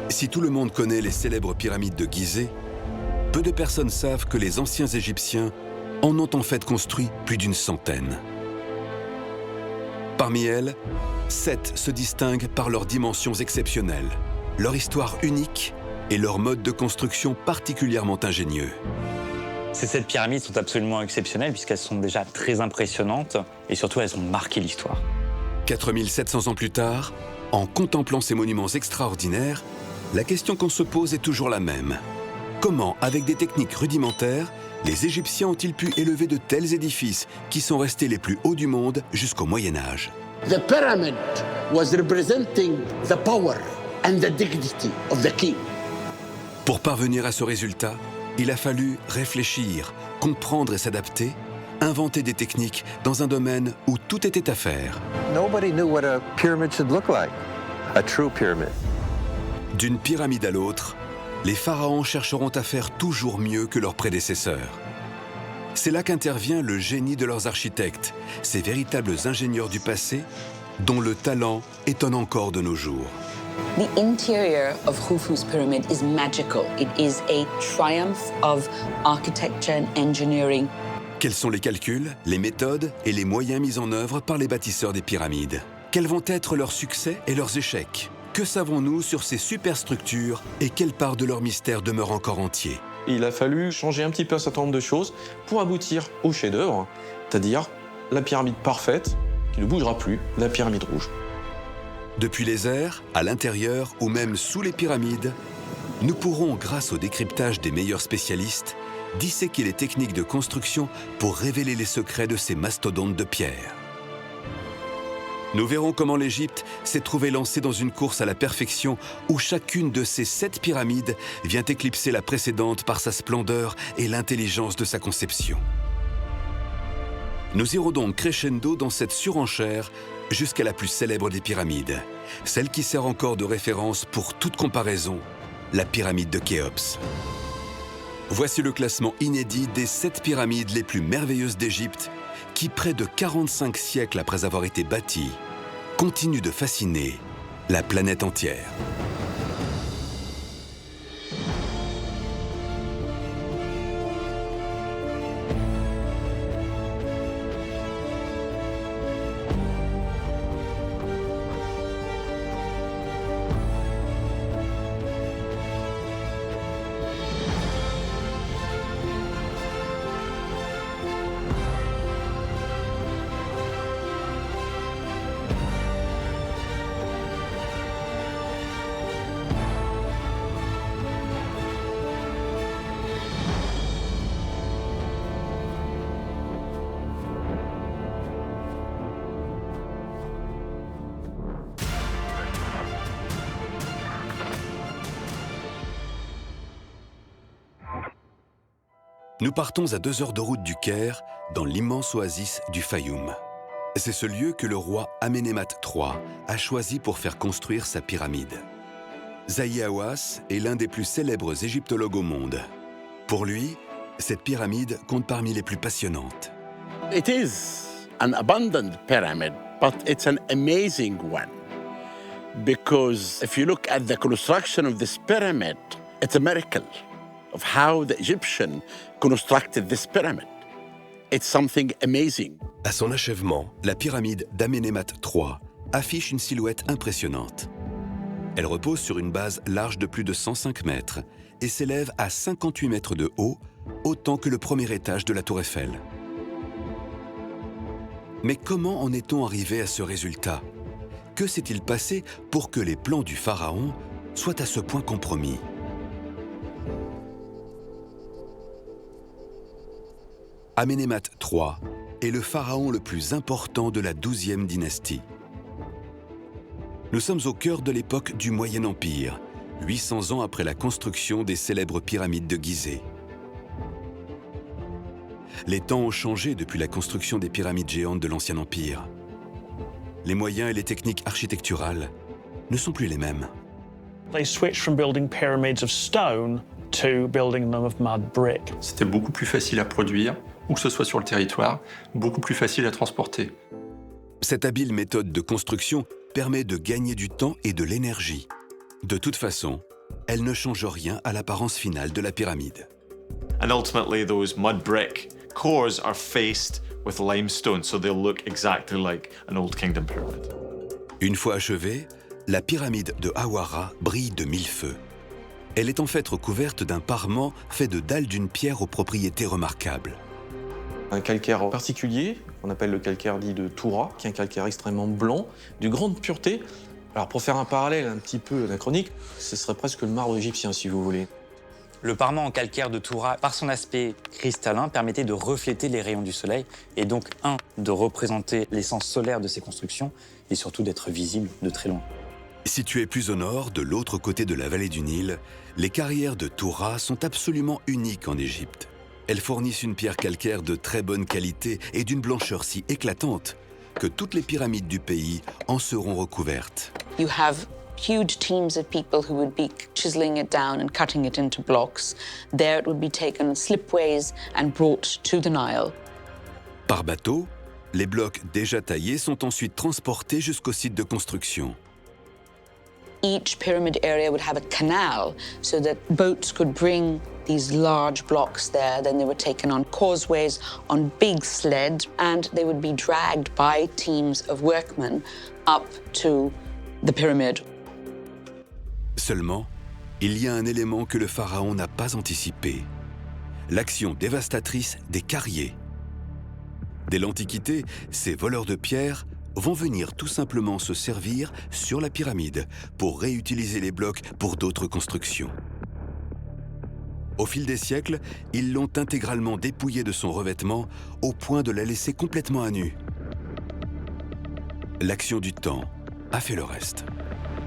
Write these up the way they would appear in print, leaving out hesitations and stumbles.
Si tout le monde connaît les célèbres pyramides de Gizeh, peu de personnes savent que les anciens Égyptiens en ont en fait construit plus d'une centaine. Parmi elles, 7 se distinguent par leurs dimensions exceptionnelles, leur histoire unique et leur mode de construction particulièrement ingénieux. Ces 7 pyramides sont absolument exceptionnelles puisqu'elles sont déjà très impressionnantes et surtout elles ont marqué l'histoire. 4700 ans plus tard, en contemplant ces monuments extraordinaires, la question qu'on se pose est toujours la même. Comment, avec des techniques rudimentaires, les Égyptiens ont-ils pu élever de tels édifices qui sont restés les plus hauts du monde jusqu'au Moyen-Âge? The pyramid was representing the power and the dignity of the king. Pour parvenir à ce résultat, il a fallu réfléchir, comprendre et s'adapter, inventer des techniques dans un domaine où tout était à faire. Nobody knew what a pyramid should look like, a true pyramid. D'une pyramide à l'autre, les pharaons chercheront à faire toujours mieux que leurs prédécesseurs. C'est là qu'intervient le génie de leurs architectes, ces véritables ingénieurs du passé, dont le talent étonne encore de nos jours. The interior of Khufu's pyramid is magical. It is a triumph of architecture and engineering. Quels sont les calculs, les méthodes et les moyens mis en œuvre par les bâtisseurs des pyramides? Quels vont être leurs succès et leurs échecs? Que savons-nous sur ces superstructures et quelle part de leur mystère demeure encore entier? Il a fallu changer un petit peu un certain nombre de choses pour aboutir au chef-d'œuvre, c'est-à-dire la pyramide parfaite qui ne bougera plus, la pyramide rouge. Depuis les airs, à l'intérieur ou même sous les pyramides, nous pourrons, grâce au décryptage des meilleurs spécialistes, disséquer les techniques de construction pour révéler les secrets de ces mastodontes de pierre. Nous verrons comment l'Égypte s'est trouvée lancée dans une course à la perfection où chacune de ces 7 pyramides vient éclipser la précédente par sa splendeur et l'intelligence de sa conception. Nous irons donc crescendo dans cette surenchère jusqu'à la plus célèbre des pyramides, celle qui sert encore de référence pour toute comparaison, la pyramide de Khéops. Voici le classement inédit des 7 pyramides les plus merveilleuses d'Égypte qui, près de 45 siècles après avoir été bâties, continuent de fasciner la planète entière. Nous partons à 2 heures de route du Caire, dans l'immense oasis du Fayoum. C'est ce lieu que le roi Amenemhat III a choisi pour faire construire sa pyramide. Zahi Hawass est l'un des plus célèbres égyptologues au monde. Pour lui, cette pyramide compte parmi les plus passionnantes. It is an abundant pyramid, but it's an amazing one. Because if you look at the construction of this pyramid, it's a miracle of how the Egyptian constructed this pyramid. It's something amazing. À son achèvement, la pyramide d'Amenemhat III affiche une silhouette impressionnante. Elle repose sur une base large de plus de 105 mètres et s'élève à 58 mètres de haut, autant que le premier étage de la Tour Eiffel. Mais comment en est-on arrivé à ce résultat? Que s'est-il passé pour que les plans du pharaon soient à ce point compromis? Amenemhat III est le pharaon le plus important de la 12e dynastie. Nous sommes au cœur de l'époque du Moyen Empire, 800 ans après la construction des célèbres pyramides de Gizeh. Les temps ont changé depuis la construction des pyramides géantes de l'Ancien Empire. Les moyens et les techniques architecturales ne sont plus les mêmes. They switched from building pyramids of stone to building them of mud brick. C'était beaucoup plus facile à produire, où que ce soit sur le territoire, beaucoup plus facile à transporter. Cette habile méthode de construction permet de gagner du temps et de l'énergie. De toute façon, elle ne change rien à l'apparence finale de la pyramide. And ultimately, those mud brick cores are faced with limestone, so they'll look exactly like an Old Kingdom pyramid. Une fois achevée, la pyramide de Hawara brille de mille feux. Elle est en fait recouverte d'un parement fait de dalles d'une pierre aux propriétés remarquables. Un calcaire particulier, qu'on appelle le calcaire dit de Toura, qui est un calcaire extrêmement blanc, de grande pureté. Alors pour faire un parallèle un petit peu anachronique, ce serait presque le marbre égyptien, si vous voulez. Le parement en calcaire de Toura, par son aspect cristallin, permettait de refléter les rayons du soleil et donc, de représenter l'essence solaire de ces constructions et surtout d'être visible de très loin. Situées plus au nord, de l'autre côté de la vallée du Nil, les carrières de Toura sont absolument uniques en Égypte. Elles fournissent une pierre calcaire de très bonne qualité et d'une blancheur si éclatante que toutes les pyramides du pays en seront recouvertes. You have huge teams of people who would be chiseling it down and cutting it into blocks. There it would be taken slipways and brought to the Nile. Par bateau, les blocs déjà taillés sont ensuite transportés jusqu'au site de construction. Each pyramid area would have a canal so that boats could bring these large blocks there. Then they were taken on causeways, on big sleds, and they would be dragged by teams of workmen up to the pyramid. Seulement, il y a un élément que le pharaon n'a pas anticipé. L'action dévastatrice des carriers. Dès l'Antiquité, ces voleurs de pierre vont venir tout simplement se servir sur la pyramide pour réutiliser les blocs pour d'autres constructions. Au fil des siècles, ils l'ont intégralement dépouillée de son revêtement au point de la laisser complètement à nu. L'action du temps a fait le reste.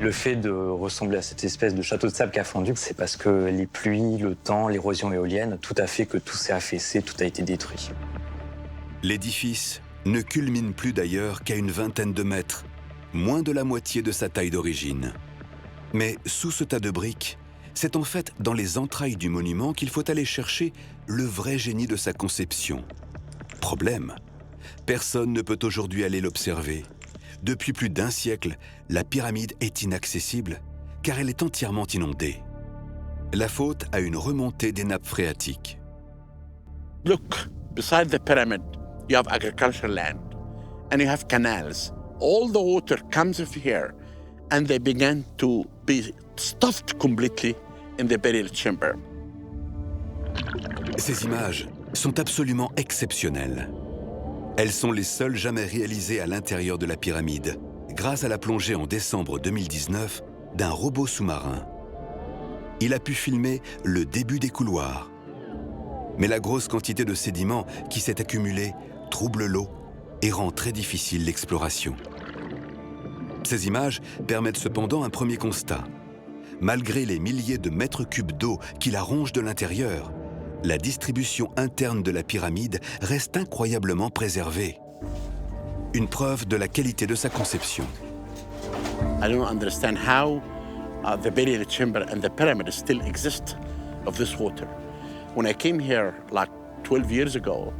Le fait de ressembler à cette espèce de château de sable qui a fondu, c'est parce que les pluies, le temps, l'érosion éolienne, tout a fait que tout s'est affaissé, tout a été détruit. L'édifice ne culmine plus d'ailleurs qu'à une vingtaine de mètres, moins de la moitié de sa taille d'origine. Mais sous ce tas de briques, c'est en fait dans les entrailles du monument qu'il faut aller chercher le vrai génie de sa conception. Problème, personne ne peut aujourd'hui aller l'observer. Depuis plus d'un siècle, la pyramide est inaccessible car elle est entièrement inondée. La faute a une remontée des nappes phréatiques. Look, beside the pyramid, you have agricultural land and you have canals. All the water comes of here and they began to be stuffed completely in the burial chamber. Ces images sont absolument exceptionnelles. Elles sont les seules jamais réalisées à l'intérieur de la pyramide, grâce à la plongée en décembre 2019 d'un robot sous-marin. Il a pu filmer le début des couloirs. Mais la grosse quantité de sédiments qui s'est accumulée trouble l'eau et rend très difficile l'exploration. Ces images permettent cependant un premier constat. Malgré les milliers de mètres cubes d'eau qui la rongent de l'intérieur, la distribution interne de la pyramide reste incroyablement préservée. Une preuve de la qualité de sa conception. I don't understand how the burial chamber and the pyramid still exist of this water. When I came here like 12 years ago,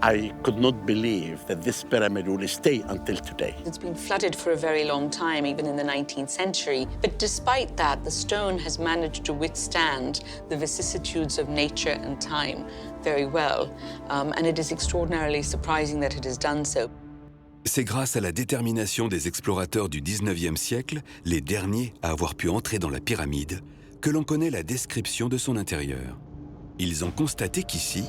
I could not believe that this pyramid will stay until today. It's been flooded for a very long time, even in the 19th century. But despite that, the stone has managed to withstand the vicissitudes of nature and time very well. And it is extraordinarily surprising that it has done so. C'est grâce à la détermination des explorateurs du 19e siècle, les derniers à avoir pu entrer dans la pyramide, que l'on connaît la description de son intérieur. Ils ont constaté qu'ici,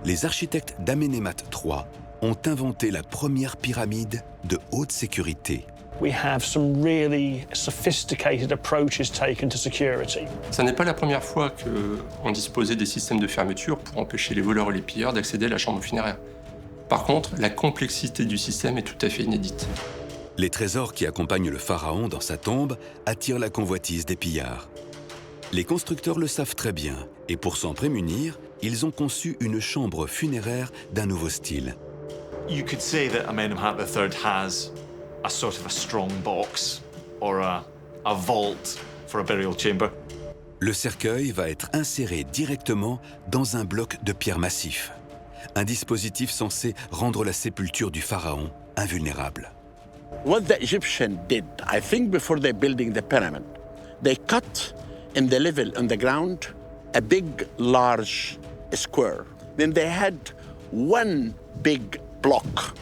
les architectes d'Amenemhat III ont inventé la première pyramide de haute sécurité. We have some really sophisticated approaches taken to security. Ça n'est pas la première fois qu'on disposait des systèmes de fermeture pour empêcher les voleurs et les pilleurs d'accéder à la chambre funéraire. Par contre, la complexité du système est tout à fait inédite. Les trésors qui accompagnent le pharaon dans sa tombe attirent la convoitise des pillards. Les constructeurs le savent très bien, et pour s'en prémunir, ils ont conçu une chambre funéraire d'un nouveau style. You could say that Amenemhat III has a sort of a strong box or a vault for a burial chamber. Le cercueil va être inséré directement dans un bloc de pierre massif, un dispositif censé rendre la sépulture du pharaon invulnérable. What the Egyptians did, I think before they building the pyramid, they cut in the level on the ground, a big, large square. Then they had one big block,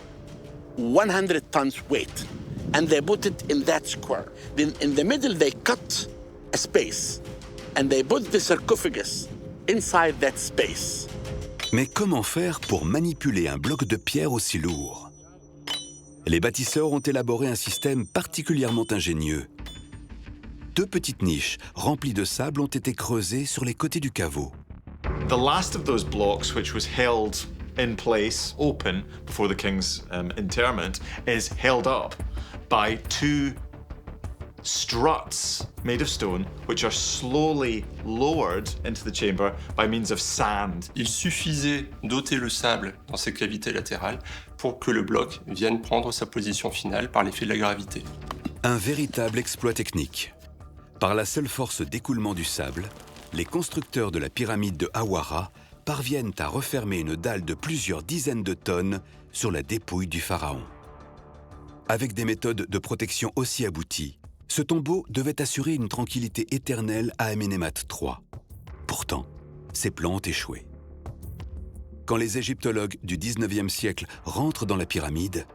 100 tons weight, and they put it in that square. Then in the middle, they cut a space, and they put the sarcophagus inside that space. Mais comment faire pour manipuler un bloc de pierre aussi lourd? Les bâtisseurs ont élaboré un système particulièrement ingénieux. Deux petites niches remplies de sable ont été creusées sur les côtés du caveau. The last of those blocks, which was held in place, open, before the king's interment, is held up by two struts made of stone, which are slowly lowered into the chamber by means of sand. Il suffisait d'ôter le sable dans ces cavités latérales pour que le bloc vienne prendre sa position finale par l'effet de la gravité. Un véritable exploit technique. Par la seule force d'écoulement du sable, les constructeurs de la pyramide de Hawara parviennent à refermer une dalle de plusieurs dizaines de tonnes sur la dépouille du pharaon. Avec des méthodes de protection aussi abouties, ce tombeau devait assurer une tranquillité éternelle à Amenemhat III. Pourtant, ses plans ont échoué. Quand les égyptologues du XIXe siècle rentrent dans la pyramide,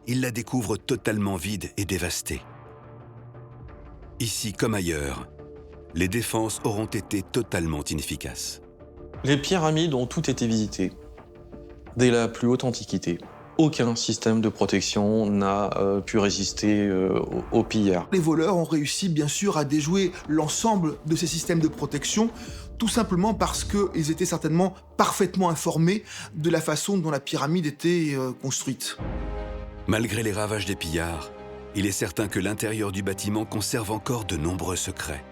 ils la découvrent totalement vide et dévastée. Ici comme ailleurs, les défenses auront été totalement inefficaces. Les pyramides ont toutes été visitées, dès la plus haute antiquité. Aucun système de protection n'a pu résister aux pillards. Les voleurs ont réussi bien sûr à déjouer l'ensemble de ces systèmes de protection, tout simplement parce qu'ils étaient certainement parfaitement informés de la façon dont la pyramide était construite. Malgré les ravages des pillards, il est certain que l'intérieur du bâtiment conserve encore de nombreux secrets.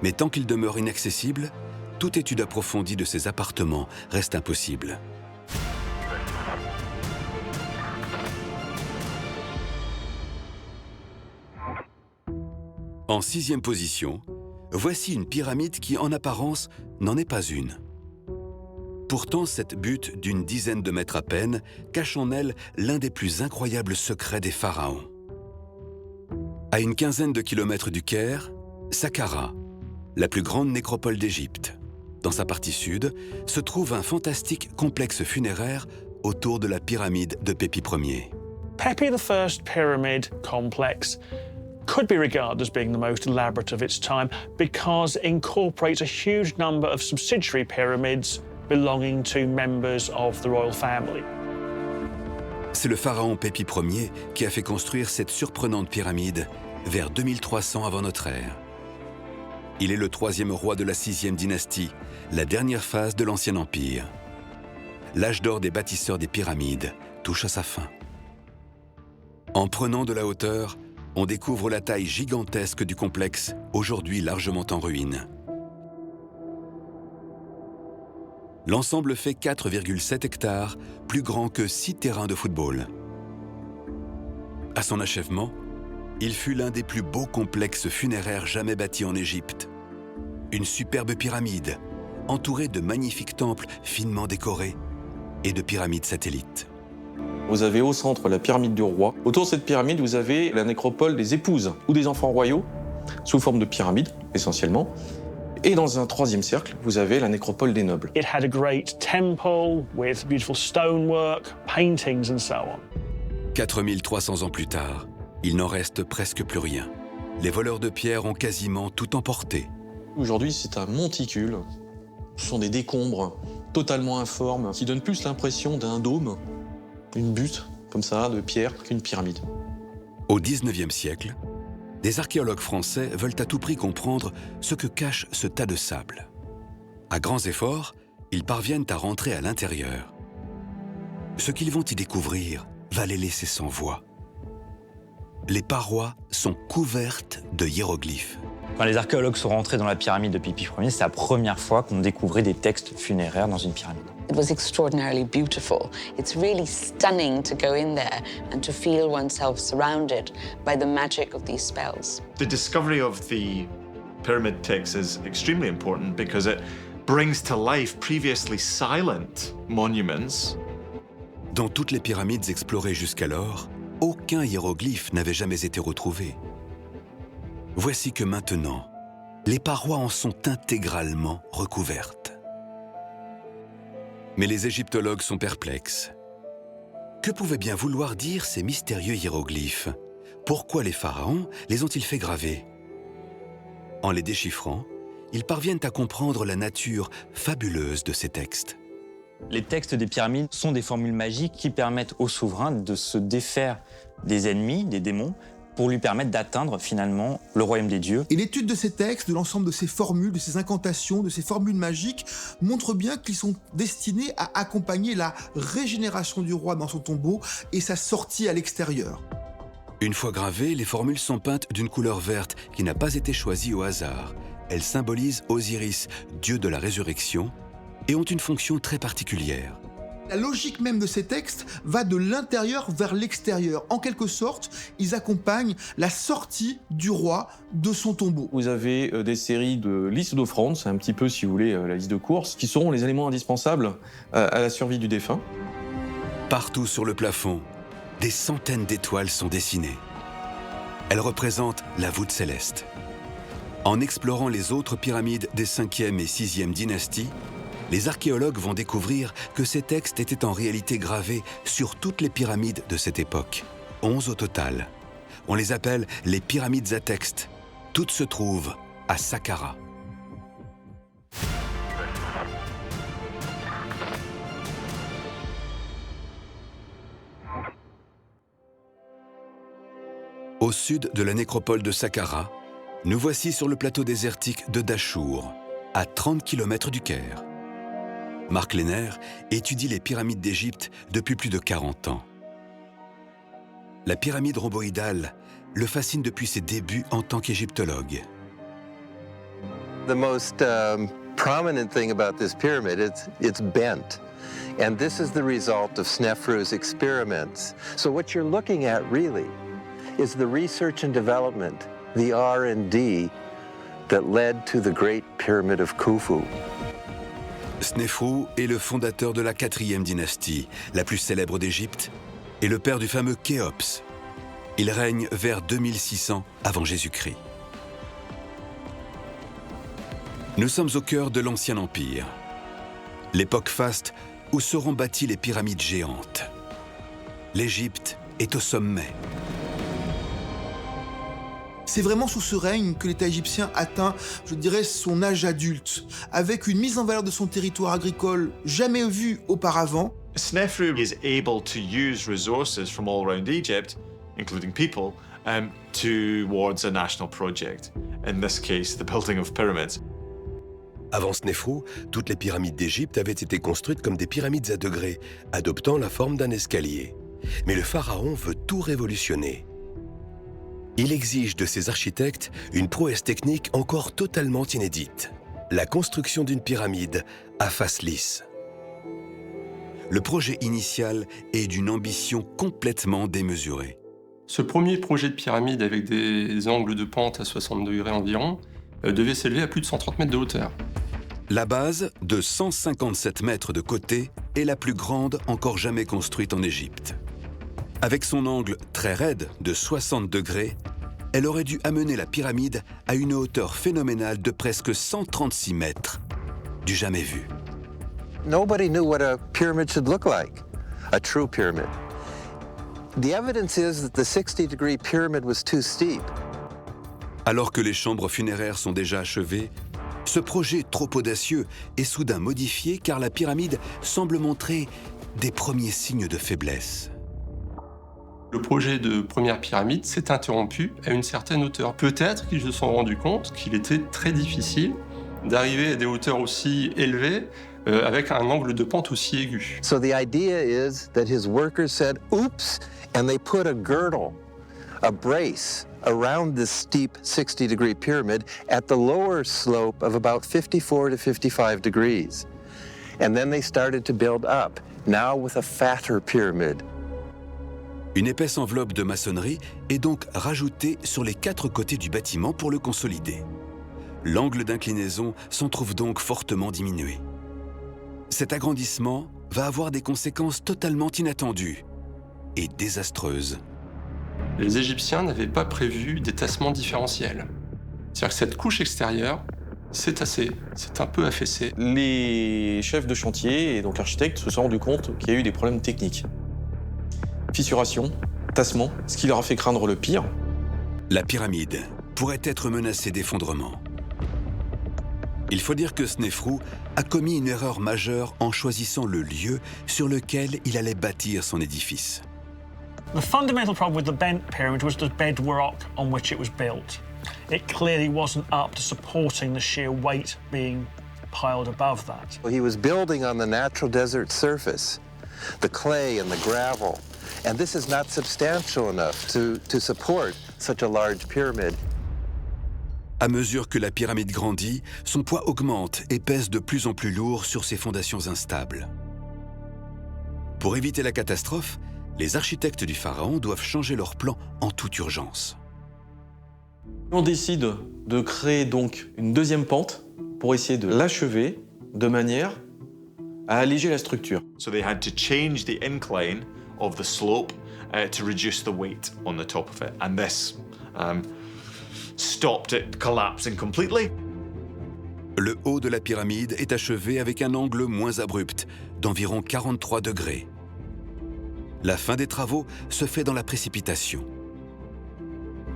Mais tant qu'il demeure inaccessible, toute étude approfondie de ces appartements reste impossible. En 6e position, voici une pyramide qui, en apparence, n'en est pas une. Pourtant, cette butte d'une dizaine de mètres à peine cache en elle l'un des plus incroyables secrets des pharaons. À une quinzaine de kilomètres du Caire, Saqqara, la plus grande nécropole d'Égypte. Dans sa partie sud, se trouve un fantastique complexe funéraire autour de la pyramide de Pépi Ier. Pepi I's pyramid complex could be regarded as being the most elaborate of its time because it incorporates a huge number of subsidiary pyramids belonging to members of the royal family. C'est le pharaon Pépi Ier qui a fait construire cette surprenante pyramide vers 2300 avant notre ère. Il est le 3e roi de la 6e dynastie, la dernière phase de l'Ancien Empire. L'âge d'or des bâtisseurs des pyramides touche à sa fin. En prenant de la hauteur, on découvre la taille gigantesque du complexe, aujourd'hui largement en ruine. L'ensemble fait 4,7 hectares, plus grand que 6 terrains de football. À son achèvement, il fut l'un des plus beaux complexes funéraires jamais bâtis en Égypte. Une superbe pyramide, entourée de magnifiques temples finement décorés et de pyramides satellites. Vous avez au centre la pyramide du roi. Autour de cette pyramide, vous avez la nécropole des épouses ou des enfants royaux, sous forme de pyramide, essentiellement. Et dans un 3e cercle, vous avez la nécropole des nobles. It had a great temple with beautiful stonework, paintings and so on. 4300 ans plus tard, il n'en reste presque plus rien. Les voleurs de pierre ont quasiment tout emporté. Aujourd'hui, c'est un monticule. Ce sont des décombres totalement informes qui donnent plus l'impression d'un dôme, une butte, comme ça, de pierre, qu'une pyramide. Au XIXe siècle, des archéologues français veulent à tout prix comprendre ce que cache ce tas de sable. À grands efforts, ils parviennent à rentrer à l'intérieur. Ce qu'ils vont y découvrir va les laisser sans voix. Les parois sont couvertes de hiéroglyphes. Quand les archéologues sont rentrés dans la pyramide de Pépi Ier, c'est la première fois qu'on découvrait des textes funéraires dans une pyramide. It was extraordinarily beautiful. It's really stunning to go in there and to feel oneself surrounded by the magic of these spells. The discovery of the pyramid texts is extremely important because it brings to life previously silent monuments. Dans toutes les pyramides explorées jusqu'alors, aucun hiéroglyphe n'avait jamais été retrouvé. Voici que maintenant, Les parois en sont intégralement recouvertes. Mais les égyptologues sont perplexes. Que pouvaient bien vouloir dire ces mystérieux hiéroglyphes? Pourquoi les pharaons les ont-ils fait graver? En les déchiffrant, ils parviennent à comprendre la nature fabuleuse de ces textes. Les textes des pyramides sont des formules magiques qui permettent au souverain de se défaire des ennemis, des démons, pour lui permettre d'atteindre finalement le royaume des dieux. Et l'étude de ces textes, de l'ensemble de ces formules, de ces incantations, de ces formules magiques, montre bien qu'ils sont destinés à accompagner la régénération du roi dans son tombeau et sa sortie à l'extérieur. Une fois gravées, les formules sont peintes d'une couleur verte qui n'a pas été choisie au hasard. Elles symbolisent Osiris, dieu de la résurrection, et ont une fonction très particulière. La logique même de ces textes va de l'intérieur vers l'extérieur. En quelque sorte, ils accompagnent la sortie du roi de son tombeau. Vous avez des séries de listes d'offrandes, c'est un petit peu, si vous voulez, la liste de courses, qui seront les éléments indispensables à la survie du défunt. Partout sur le plafond, des centaines d'étoiles sont dessinées. Elles représentent la voûte céleste. En explorant les autres pyramides des 5e et 6e dynasties, les archéologues vont découvrir que ces textes étaient en réalité gravés sur toutes les pyramides de cette époque. 11 au total. On les appelle les pyramides à texte. Toutes se trouvent à Saqqara. Au sud de la nécropole de Saqqara, nous voici sur le plateau désertique de Dachour, à 30 km du Caire. Mark Lehner étudie les pyramides d'Égypte depuis plus de 40 ans. La pyramide rhomboïdale le fascine depuis ses débuts en tant qu'égyptologue. The most prominent thing about this pyramid is it's bent. And this is the result of Snefru's experiments. So what you're looking at really is the research and development, the R&D that led to the Great Pyramid of Khufu. Snefru est le fondateur de la 4e dynastie, la plus célèbre d'Égypte, et le père du fameux Khéops. Il règne vers 2600 avant Jésus-Christ. Nous sommes au cœur de l'Ancien Empire, l'époque faste où seront bâties les pyramides géantes. L'Égypte est au sommet. C'est vraiment sous ce règne que l'État égyptien atteint, je dirais, son âge adulte, avec une mise en valeur de son territoire agricole jamais vue auparavant. Snefru is able to use resources from all around Egypt, including people, towards a national project. In this case, the building of pyramids. Avant Snefru, toutes les pyramides d'Égypte avaient été construites comme des pyramides à degrés, adoptant la forme d'un escalier. Mais le pharaon veut tout révolutionner. Il exige de ses architectes une prouesse technique encore totalement inédite. La construction d'une pyramide à face lisse. Le projet initial est d'une ambition complètement démesurée. Ce premier projet de pyramide avec des angles de pente à 60 degrés environ devait s'élever à plus de 130 mètres de hauteur. La base, de 157 mètres de côté, est la plus grande encore jamais construite en Égypte. Avec son angle très raide de 60 degrés, elle aurait dû amener la pyramide à une hauteur phénoménale de presque 136 mètres, du jamais vu. Nobody knew what a pyramid should look like, a true pyramid. The evidence is that the 60-degree pyramid was too steep. Alors que les chambres funéraires sont déjà achevées, ce projet trop audacieux est soudain modifié car la pyramide semble montrer des premiers signes de faiblesse. Le projet de première pyramide s'est interrompu à une certaine hauteur. Peut-être qu'ils se sont rendus compte qu'il était très difficile d'arriver à des hauteurs aussi élevées avec un angle de pente aussi aigu. So the idea is that his workers said, oops, and they put a girdle, a brace, around this steep 60-degree pyramid at the lower slope of about 54 to 55 degrees. And then they started to build up, now with a fatter pyramid. Une épaisse enveloppe de maçonnerie est donc rajoutée sur les 4 côtés du bâtiment pour le consolider. L'angle d'inclinaison s'en trouve donc fortement diminué. Cet agrandissement va avoir des conséquences totalement inattendues et désastreuses. Les Égyptiens n'avaient pas prévu des tassements différentiels. C'est-à-dire que cette couche extérieure, c'est un peu affaissé. Les chefs de chantier et donc architectes se sont rendus compte qu'il y a eu des problèmes techniques. Fissuration, tassement, ce qui leur a fait craindre le pire. La pyramide pourrait être menacée d'effondrement. Il faut dire que Snefrou a commis une erreur majeure en choisissant le lieu sur lequel il allait bâtir son édifice. The fundamental problem with the bent pyramid was the bedrock on which it was built. It clearly wasn't up to supporting the sheer weight being piled above that. He was building on the natural desert surface, the clay and the gravel, and this is not substantial enough to support such a large pyramid. À mesure que la pyramide grandit, son poids augmente et pèse de plus en plus lourd sur ses fondations instables. Pour éviter la catastrophe, les architectes du pharaon doivent changer leur plan en toute urgence. On décide de créer donc une deuxième pente pour essayer de l'achever de manière à alléger la structure. So they had to change the incline of the slope to reduce the weight on the top of it. And this stopped it collapsing completely. Le haut de la pyramide est achevé avec un angle moins abrupt, d'environ 43 degrés. La fin des travaux se fait dans la précipitation.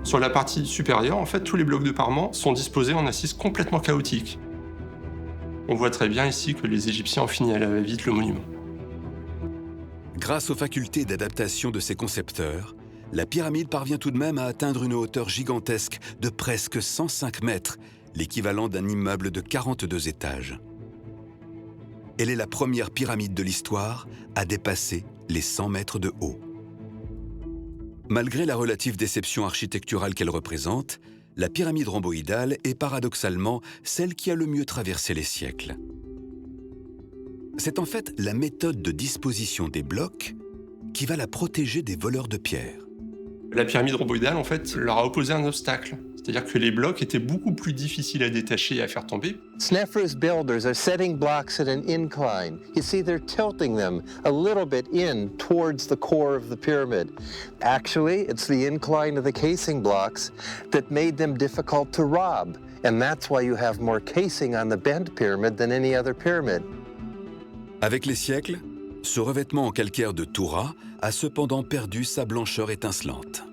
Sur la partie supérieure, en fait, tous les blocs de parement sont disposés en assises complètement chaotiques. On voit très bien ici que les Égyptiens ont fini à la va-vite le monument. Grâce aux facultés d'adaptation de ses concepteurs, la pyramide parvient tout de même à atteindre une hauteur gigantesque de presque 105 mètres, l'équivalent d'un immeuble de 42 étages. Elle est la première pyramide de l'histoire à dépasser les 100 mètres de haut. Malgré la relative déception architecturale qu'elle représente, la pyramide rhomboïdale est paradoxalement celle qui a le mieux traversé les siècles. C'est en fait la méthode de disposition des blocs qui va la protéger des voleurs de pierre. La pyramide rhomboïdale, en fait, leur a opposé un obstacle. C'est-à-dire que les blocs étaient beaucoup plus difficiles à détacher et à faire tomber. Snefru's builders are setting blocks at an incline. You see, they're tilting them a little bit in towards the core of the pyramid. Actually, it's the incline of the casing blocks that made them difficult to rob. And that's why you have more casing on the bent pyramid than any other pyramid. Avec les siècles, ce revêtement en calcaire de Toura a cependant perdu sa blancheur étincelante.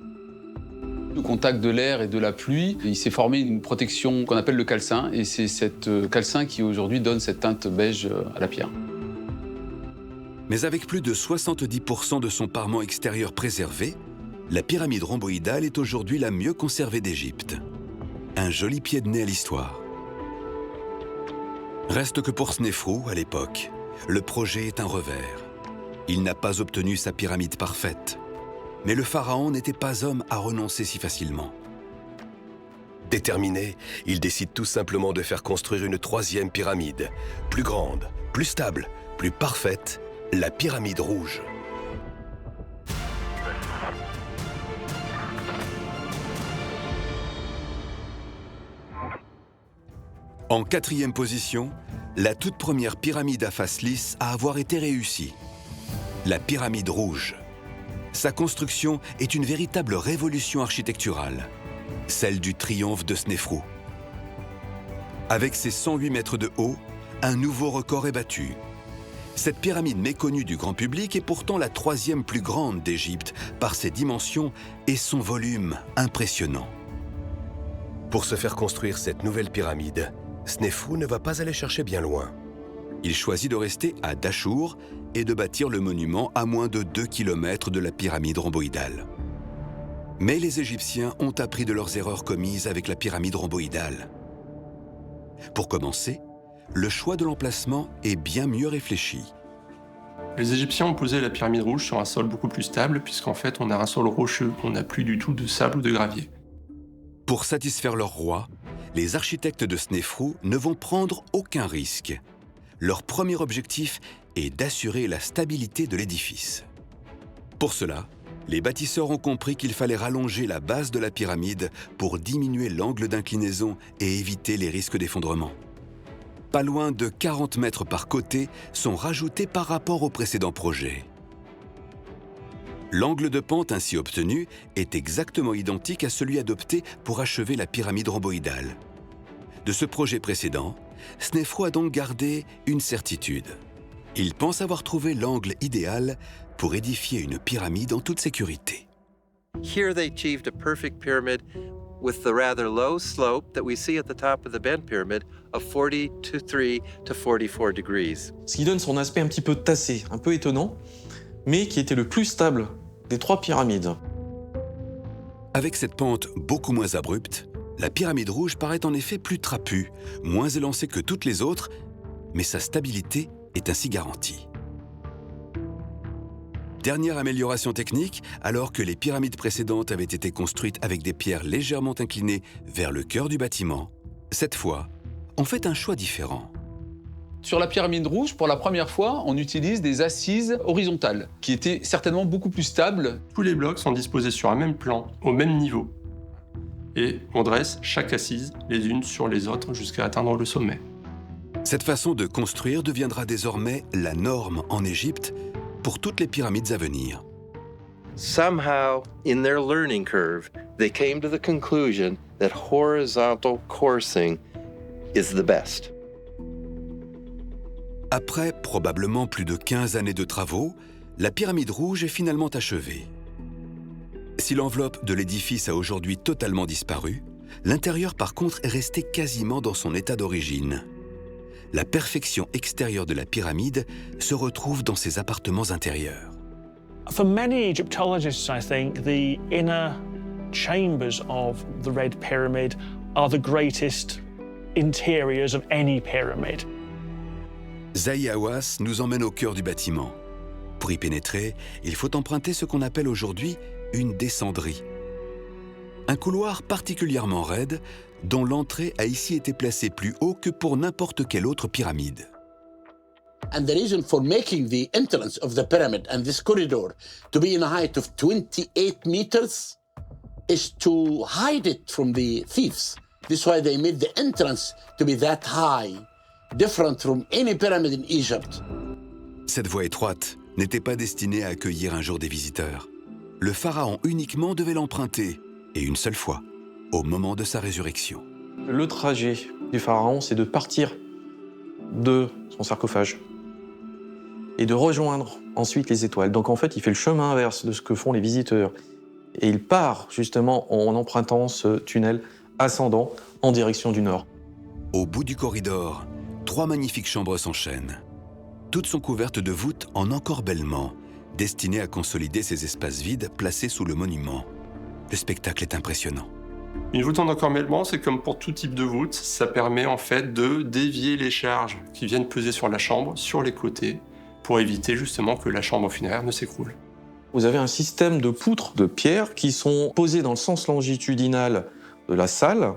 Au contact de l'air et de la pluie, il s'est formé une protection qu'on appelle le calcin, et c'est cette calcin qui aujourd'hui donne cette teinte beige à la pierre. Mais avec plus de 70% de son parement extérieur préservé, la pyramide rhomboïdale est aujourd'hui la mieux conservée d'Égypte. Un joli pied de nez à l'histoire. Reste que pour Snefrou, à l'époque, le projet est un revers. Il n'a pas obtenu sa pyramide parfaite. Mais le pharaon n'était pas homme à renoncer si facilement. Déterminé, il décide tout simplement de faire construire une troisième pyramide, plus grande, plus stable, plus parfaite, la pyramide rouge. En quatrième position, la toute première pyramide à face lisse à avoir été réussie. La pyramide rouge. Sa construction est une véritable révolution architecturale, celle du triomphe de Snefrou. Avec ses 108 mètres de haut, un nouveau record est battu. Cette pyramide méconnue du grand public est pourtant la troisième plus grande d'Égypte par ses dimensions et son volume impressionnant. Pour se faire construire cette nouvelle pyramide, Snefrou ne va pas aller chercher bien loin. Il choisit de rester à Dachour et de bâtir le monument à moins de 2 km de la pyramide rhomboïdale. Mais les Égyptiens ont appris de leurs erreurs commises avec la pyramide rhomboïdale. Pour commencer, le choix de l'emplacement est bien mieux réfléchi. Les Égyptiens ont posé la pyramide rouge sur un sol beaucoup plus stable, puisqu'en fait on a un sol rocheux, on n'a plus du tout de sable ou de gravier. Pour satisfaire leur roi, les architectes de Snefrou ne vont prendre aucun risque. Leur premier objectif est d'assurer la stabilité de l'édifice. Pour cela, les bâtisseurs ont compris qu'il fallait rallonger la base de la pyramide pour diminuer l'angle d'inclinaison et éviter les risques d'effondrement. Pas loin de 40 mètres par côté sont rajoutés par rapport au précédent projet. L'angle de pente ainsi obtenu est exactement identique à celui adopté pour achever la pyramide rhomboïdale. De ce projet précédent, Snefru a donc gardé une certitude. Il pense avoir trouvé l'angle idéal pour édifier une pyramide en toute sécurité. Here they achieved a perfect pyramid with the rather low slope that we see at the top of the bent pyramid of 43 to 44 degrees. Ce qui donne son aspect un petit peu tassé, un peu étonnant, mais qui était le plus stable des trois pyramides. Avec cette pente beaucoup moins abrupte, la pyramide rouge paraît en effet plus trapue, moins élancée que toutes les autres, mais sa stabilité est ainsi garantie. Dernière amélioration technique, alors que les pyramides précédentes avaient été construites avec des pierres légèrement inclinées vers le cœur du bâtiment, cette fois, on fait un choix différent. Sur la pyramide rouge, pour la première fois, on utilise des assises horizontales, qui étaient certainement beaucoup plus stables. Tous les blocs sont disposés sur un même plan, au même niveau. Et on dresse chaque assise les unes sur les autres jusqu'à atteindre le sommet. Cette façon de construire deviendra désormais la norme en Égypte pour toutes les pyramides à venir. Somehow, in their learning curve, they came to the conclusion that horizontal coursing is the best. Après probablement plus de 15 années de travaux, la pyramide rouge est finalement achevée. Si l'enveloppe de l'édifice a aujourd'hui totalement disparu, l'intérieur par contre est resté quasiment dans son état d'origine. La perfection extérieure de la pyramide se retrouve dans ses appartements intérieurs. For many Egyptologists, I think, the inner chambers of the Red Pyramid are the greatest interiors of any pyramid. Zahi Hawass nous emmène au cœur du bâtiment. Pour y pénétrer, il faut emprunter ce qu'on appelle aujourd'hui une descendrie. Un couloir particulièrement raide, dont l'entrée a ici été placée plus haut que pour n'importe quelle autre pyramide. And the reason for making the entrance of the pyramid and this corridor to be in a height of 28 meters is to hide it from the thieves. This is why they made the entrance to be that high, different from any pyramid in Egypt. Cette voie étroite n'était pas destinée à accueillir un jour des visiteurs. Le pharaon uniquement devait l'emprunter, et une seule fois, au moment de sa résurrection. Le trajet du pharaon, c'est de partir de son sarcophage et de rejoindre ensuite les étoiles. Donc en fait, il fait le chemin inverse de ce que font les visiteurs. Et il part justement en empruntant ce tunnel ascendant en direction du nord. Au bout du corridor, 3 magnifiques chambres s'enchaînent. Toutes sont couvertes de voûtes en encorbellement, destinées à consolider ces espaces vides placés sous le monument. Le spectacle est impressionnant. Une voûte en encorbellement, c'est comme pour tout type de voûte, ça permet en fait de dévier les charges qui viennent peser sur la chambre, sur les côtés, pour éviter justement que la chambre funéraire ne s'écroule. Vous avez un système de poutres de pierre qui sont posées dans le sens longitudinal de la salle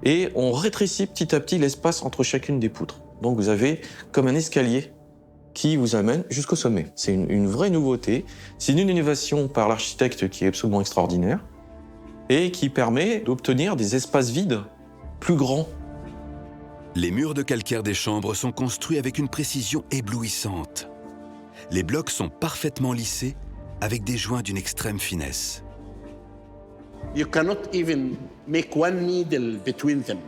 et on rétrécit petit à petit l'espace entre chacune des poutres. Donc vous avez comme un escalier qui vous amène jusqu'au sommet. C'est une vraie nouveauté. C'est une innovation par l'architecte qui est absolument extraordinaire et qui permet d'obtenir des espaces vides plus grands. Les murs de calcaire des chambres sont construits avec une précision éblouissante. Les blocs sont parfaitement lissés avec des joints d'une extrême finesse. You cannot even make one needle between them.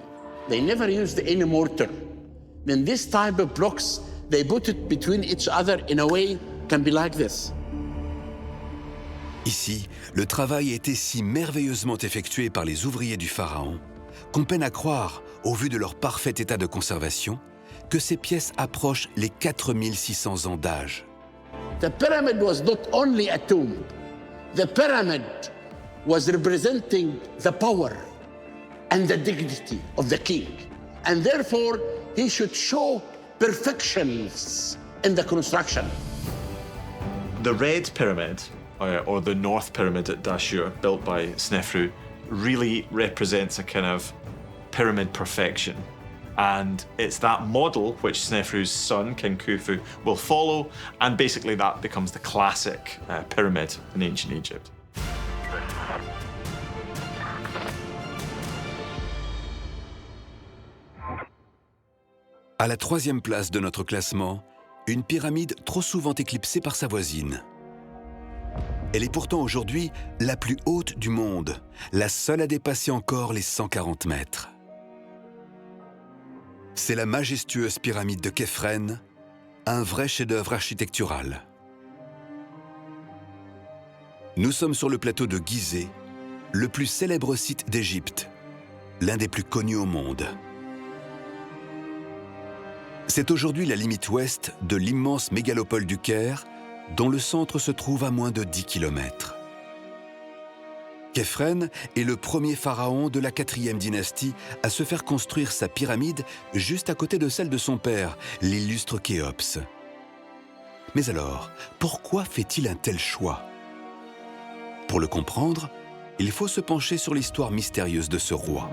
They never used any mortar. Then this type of blocks, they put it between each other in a way can be like this. Ici, le travail a été si merveilleusement effectué par les ouvriers du pharaon qu'on peine à croire, au vu de leur parfait état de conservation, que ces pièces approchent les 4600 ans d'âge. The pyramid was not only a tomb. The pyramid was representing the power and the dignity of the king. And therefore, he should show perfections in the construction. The Red Pyramid, or the North Pyramid at Dashur, built by Snefru, really represents a kind of pyramid perfection. And it's that model which Snefru's son, King Khufu, will follow, and basically that becomes the classic pyramid in ancient Egypt. À la 3e place de notre classement, une pyramide trop souvent éclipsée par sa voisine. Elle est pourtant aujourd'hui la plus haute du monde, la seule à dépasser encore les 140 mètres. C'est la majestueuse pyramide de Képhren, un vrai chef-d'œuvre architectural. Nous sommes sur le plateau de Gizeh, le plus célèbre site d'Égypte, l'un des plus connus au monde. C'est aujourd'hui la limite ouest de l'immense mégalopole du Caire, dont le centre se trouve à moins de 10 km. Képhren est le premier pharaon de la 4e dynastie à se faire construire sa pyramide juste à côté de celle de son père, l'illustre Khéops. Mais alors, pourquoi fait-il un tel choix? Pour le comprendre, il faut se pencher sur l'histoire mystérieuse de ce roi.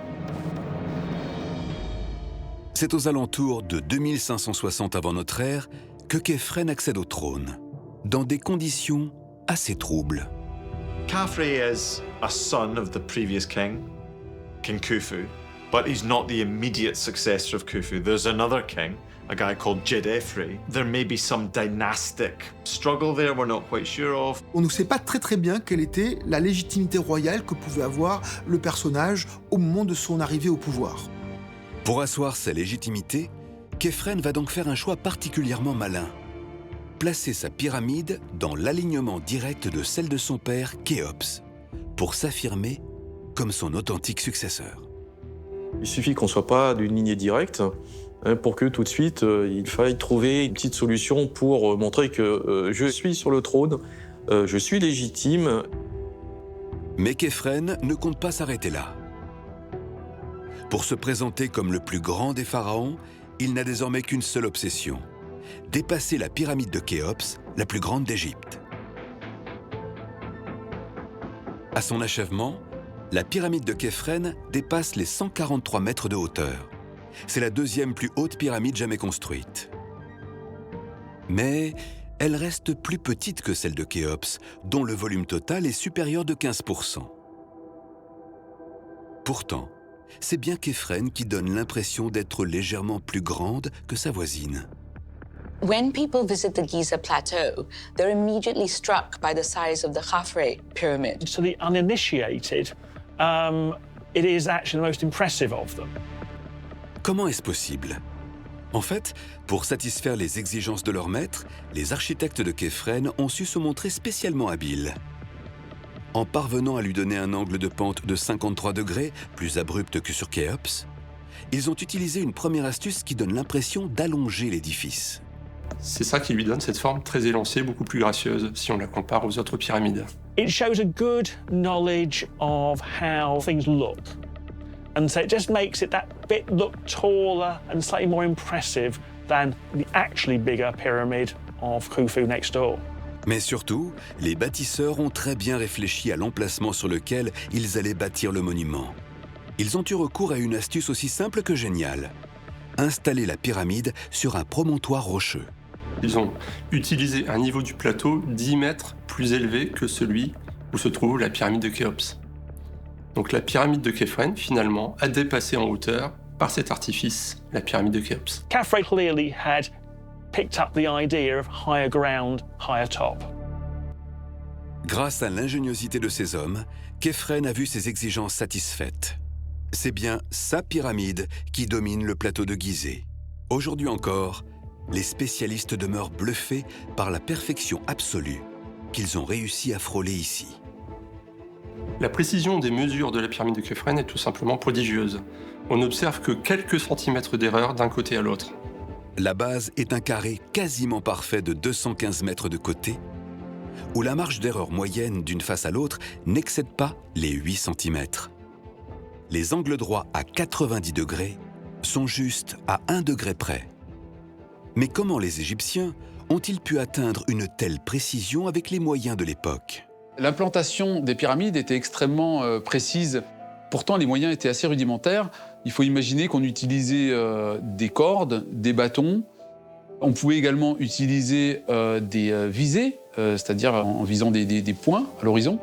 C'est aux alentours de 2560 avant notre ère que Képhren accède au trône, dans des conditions assez troubles. Khafre is a son of the previous king, King Khufu, but he's not the immediate successor of Khufu. There's another king, a guy called Djedefre. There may be some dynastic struggle there we're not quite sure of. On ne sait pas très bien quelle était la légitimité royale que pouvait avoir le personnage au moment de son arrivée au pouvoir. Pour asseoir sa légitimité, Képhren va donc faire un choix particulièrement malin. Placer sa pyramide dans l'alignement direct de celle de son père, Khéops, pour s'affirmer comme son authentique successeur. Il suffit qu'on ne soit pas d'une lignée directe pour que tout de suite, il faille trouver une petite solution pour montrer que je suis sur le trône, je suis légitime. Mais Képhren ne compte pas s'arrêter là. Pour se présenter comme le plus grand des pharaons, il n'a désormais qu'une seule obsession: dépasser la pyramide de Khéops, la plus grande d'Égypte. À son achèvement, la pyramide de Képhren dépasse les 143 mètres de hauteur. C'est la deuxième plus haute pyramide jamais construite. Mais elle reste plus petite que celle de Khéops, dont le volume total est supérieur de 15%. Pourtant, c'est bien Képhren qui donne l'impression d'être légèrement plus grande que sa voisine. When people visit the Giza Plateau, they're immediately struck by the size of the Khafre pyramid. To the uninitiated, it is actually the most impressive of them. Comment est-ce possible? En fait, pour satisfaire les exigences de leur maître, les architectes de Képhren ont su se montrer spécialement habiles. En parvenant à lui donner un angle de pente de 53 degrés, plus abrupt que sur Khéops, ils ont utilisé une première astuce qui donne l'impression d'allonger l'édifice. C'est ça qui lui donne cette forme très élancée, beaucoup plus gracieuse, si on la compare aux autres pyramides. It shows a good knowledge of how things look. And so it just makes it that bit look taller and slightly more impressive than the actually bigger pyramid of Khufu next door. Mais surtout, les bâtisseurs ont très bien réfléchi à l'emplacement sur lequel ils allaient bâtir le monument. Ils ont eu recours à une astuce aussi simple que géniale: installer la pyramide sur un promontoire rocheux. Ils ont utilisé un niveau du plateau 10 mètres plus élevé que celui où se trouve la pyramide de Khéops. Donc la pyramide de Képhren, finalement, a dépassé en hauteur, par cet artifice, la pyramide de Khéops. Khafre clearly had picked up the idea of higher ground, higher top. Grâce à l'ingéniosité de ces hommes, Képhren a vu ses exigences satisfaites. C'est bien sa pyramide qui domine le plateau de Gizeh. Aujourd'hui encore, les spécialistes demeurent bluffés par la perfection absolue qu'ils ont réussi à frôler ici. La précision des mesures de la pyramide de Képhren est tout simplement prodigieuse. On n'observe que quelques centimètres d'erreur d'un côté à l'autre. La base est un carré quasiment parfait de 215 mètres de côté, où la marge d'erreur moyenne d'une face à l'autre n'excède pas les 8 cm. Les angles droits à 90 degrés sont juste à 1 degré près. Mais comment les Égyptiens ont-ils pu atteindre une telle précision avec les moyens de l'époque? L'implantation des pyramides était extrêmement précise. Pourtant, les moyens étaient assez rudimentaires. Il faut imaginer qu'on utilisait des cordes, des bâtons. On pouvait également utiliser des visées, c'est-à-dire en visant des points à l'horizon.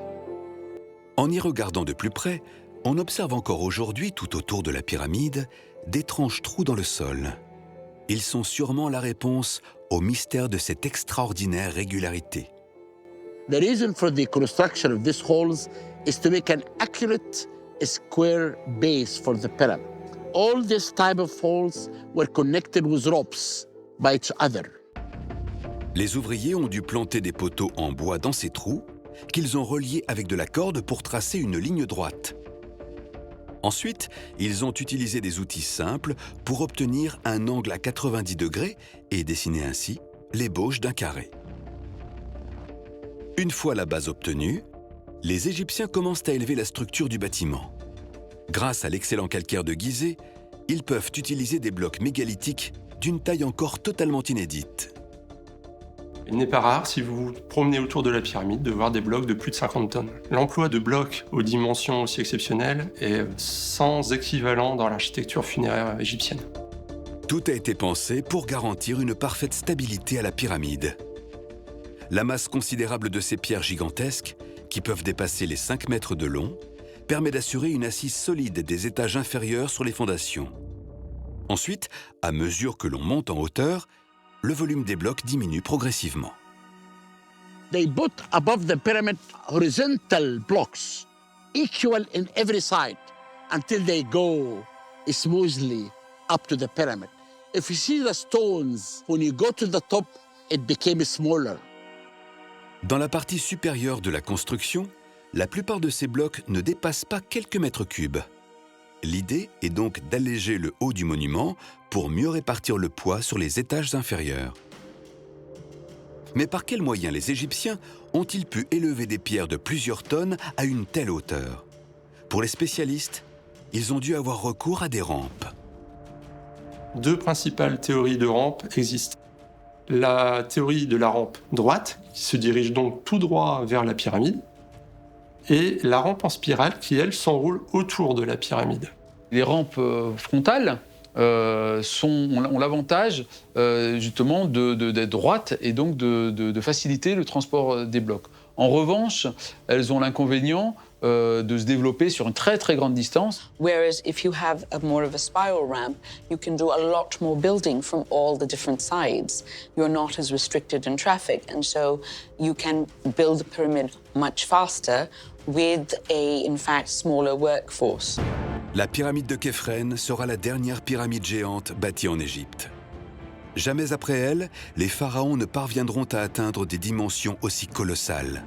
En y regardant de plus près, on observe encore aujourd'hui, tout autour de la pyramide, d'étranges trous dans le sol. Ils sont sûrement la réponse au mystère de cette extraordinaire régularité. The reason for the construction of these halls is to make an accurate square base for the pyramid. All this type of halls were connected with ropes by each other. Les ouvriers ont dû planter des poteaux en bois dans ces trous qu'ils ont reliés avec de la corde pour tracer une ligne droite. Ensuite, ils ont utilisé des outils simples pour obtenir un angle à 90 degrés et dessiner ainsi l'ébauche d'un carré. Une fois la base obtenue, les Égyptiens commencent à élever la structure du bâtiment. Grâce à l'excellent calcaire de Gizeh, ils peuvent utiliser des blocs mégalithiques d'une taille encore totalement inédite. Il n'est pas rare, si vous vous promenez autour de la pyramide, de voir des blocs de plus de 50 tonnes. L'emploi de blocs aux dimensions aussi exceptionnelles est sans équivalent dans l'architecture funéraire égyptienne. Tout a été pensé pour garantir une parfaite stabilité à la pyramide. La masse considérable de ces pierres gigantesques, qui peuvent dépasser les 5 mètres de long, permet d'assurer une assise solide des étages inférieurs sur les fondations. Ensuite, à mesure que l'on monte en hauteur, le volume des blocs diminue progressivement. They put above the pyramid horizontal blocks, equal in every side, until they go smoothly up to the pyramid. If you see the stones, when you go to the top, it became smaller. Dans la partie supérieure de la construction, la plupart de ces blocs ne dépassent pas quelques mètres cubes. L'idée est donc d'alléger le haut du monument pour mieux répartir le poids sur les étages inférieurs. Mais par quels moyens les Égyptiens ont-ils pu élever des pierres de plusieurs tonnes à une telle hauteur? Pour les spécialistes, ils ont dû avoir recours à des rampes. Deux principales théories de rampe existent. La théorie de la rampe droite, qui se dirige donc tout droit vers la pyramide, et la rampe en spirale qui, elle, s'enroule autour de la pyramide. Les rampes frontales ont l'avantage justement d'être droites et donc de faciliter le transport des blocs. En revanche, elles ont l'inconvénient de se développer sur une très très grande distance. Whereas if you have more of a spiral ramp, you can do a lot more building from all the different sides. You're not as restricted in traffic, and so you can build the pyramid much faster with a, in fact, smaller workforce. La pyramide de Képhren sera la dernière pyramide géante bâtie en Égypte. Jamais après elle, les pharaons ne parviendront à atteindre des dimensions aussi colossales.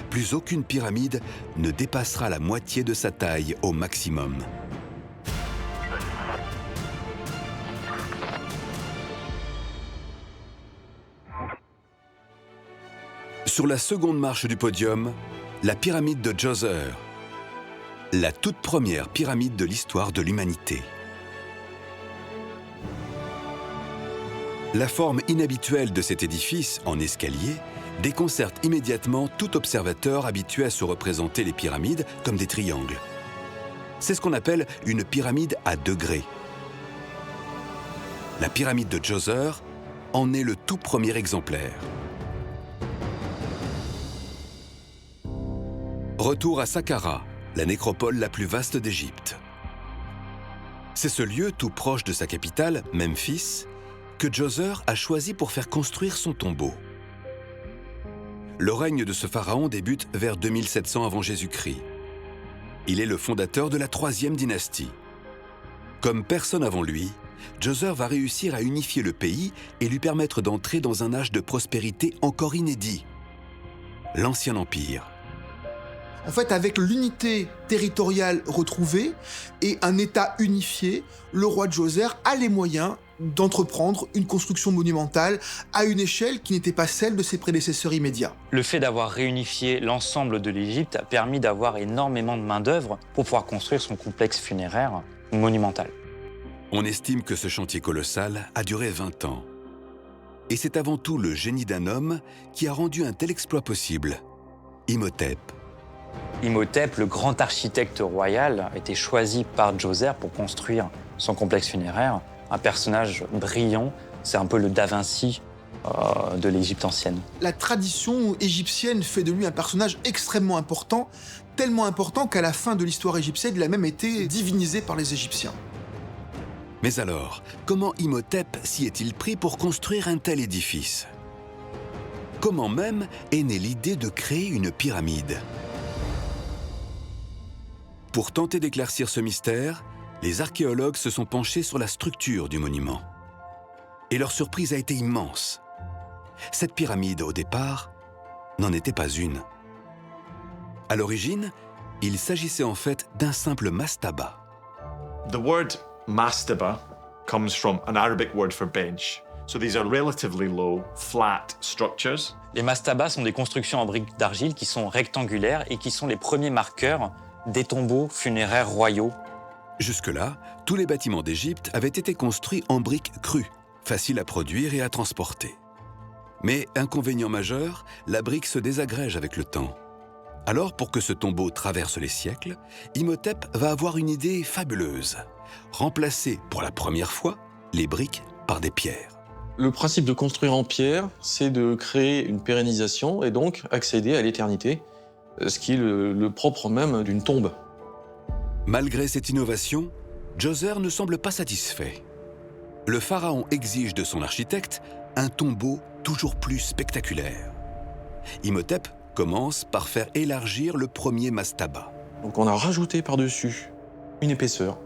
Plus aucune pyramide ne dépassera la moitié de sa taille au maximum. Sur la seconde marche du podium, la pyramide de Djoser, la toute première pyramide de l'histoire de l'humanité. La forme inhabituelle de cet édifice, en escalier, déconcerte immédiatement tout observateur habitué à se représenter les pyramides comme des triangles. C'est ce qu'on appelle une pyramide à degrés. La pyramide de Djoser en est le tout premier exemplaire. Retour à Saqqara, la nécropole la plus vaste d'Égypte. C'est ce lieu tout proche de sa capitale, Memphis, que Djoser a choisi pour faire construire son tombeau. Le règne de ce pharaon débute vers 2700 avant Jésus-Christ. Il est le fondateur de la 3e dynastie. Comme personne avant lui, Djoser va réussir à unifier le pays et lui permettre d'entrer dans un âge de prospérité encore inédit, l'Ancien Empire. En fait, avec l'unité territoriale retrouvée et un État unifié, le roi Djoser a les moyens d'entreprendre une construction monumentale à une échelle qui n'était pas celle de ses prédécesseurs immédiats. Le fait d'avoir réunifié l'ensemble de l'Égypte a permis d'avoir énormément de main-d'œuvre pour pouvoir construire son complexe funéraire monumental. On estime que ce chantier colossal a duré 20 ans. Et c'est avant tout le génie d'un homme qui a rendu un tel exploit possible, Imhotep. Imhotep, le grand architecte royal, a été choisi par Djoser pour construire son complexe funéraire. Un personnage brillant, c'est un peu le Da Vinci de l'Égypte ancienne. La tradition égyptienne fait de lui un personnage extrêmement important, tellement important qu'à la fin de l'histoire égyptienne, il a même été divinisé par les Égyptiens. Mais alors, comment Imhotep s'y est-il pris pour construire un tel édifice? comment même est née l'idée de créer une pyramide. Pour tenter d'éclaircir ce mystère, les archéologues se sont penchés sur la structure du monument. Et leur surprise a été immense. Cette pyramide, au départ, n'en était pas une. À l'origine, il s'agissait en fait d'un simple mastaba. The word mastaba comes from an Arabic word for bench. So these are relatively low, flat structures. Les mastabas sont des constructions en briques d'argile qui sont rectangulaires et qui sont les premiers marqueurs des tombeaux funéraires royaux. Jusque-là, tous les bâtiments d'Égypte avaient été construits en briques crues, faciles à produire et à transporter. Mais, inconvénient majeur, la brique se désagrège avec le temps. Alors, pour que ce tombeau traverse les siècles, Imhotep va avoir une idée fabuleuse. Remplacer, pour la première fois, les briques par des pierres. Le principe de construire en pierre, c'est de créer une pérennisation et donc accéder à l'éternité, ce qui est le propre même d'une tombe. Malgré cette innovation, Djoser ne semble pas satisfait. Le pharaon exige de son architecte un tombeau toujours plus spectaculaire. Imhotep commence par faire élargir le premier mastaba. Donc on a rajouté par-dessus une épaisseur,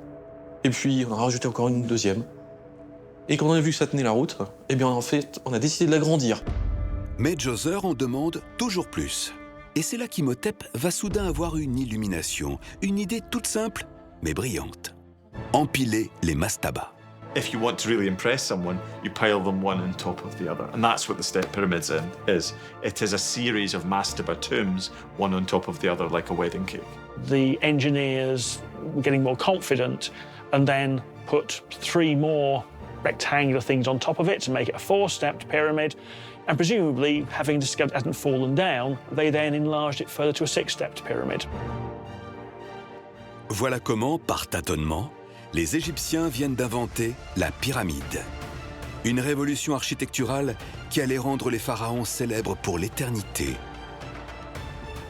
et puis on a rajouté encore une deuxième. Et quand on a vu que ça tenait la route, eh bien en fait, on a décidé de l'agrandir. Mais Djoser en demande toujours plus. Et c'est là qu'Imhotep va soudain avoir une illumination, une idée toute simple, mais brillante. Empiler les mastabas. If you want to really impress someone, you pile them one on top of the other. And that's what the step pyramids is. It is a series of mastaba tombs, one on top of the other, like a wedding cake. The engineers were getting more confident and then put 3 more rectangular things on top of it to make it a 4-stepped pyramid. And presumably, having discovered it hadn't fallen down, they then enlarged it further to a 6-stepped pyramid. Voilà comment, par tâtonnement, les Égyptiens viennent d'inventer la pyramide. Une révolution architecturale qui allait rendre les pharaons célèbres pour l'éternité.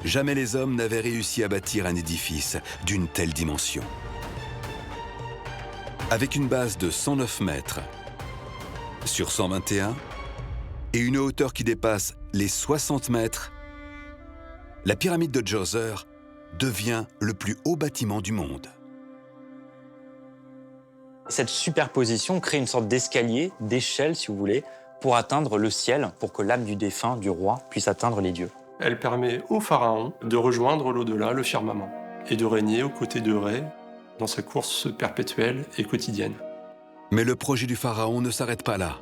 Jamais les hommes n'avaient réussi à bâtir un édifice d'une telle dimension. Avec une base de 109 mètres sur 121 et une hauteur qui dépasse les 60 mètres, la pyramide de Djoser devient le plus haut bâtiment du monde. Cette superposition crée une sorte d'escalier, d'échelle si vous voulez, pour atteindre le ciel, pour que l'âme du défunt, du roi, puisse atteindre les dieux. Elle permet au pharaon de rejoindre l'au-delà, le firmament, et de régner aux côtés de Ré dans sa course perpétuelle et quotidienne. Mais le projet du pharaon ne s'arrête pas là.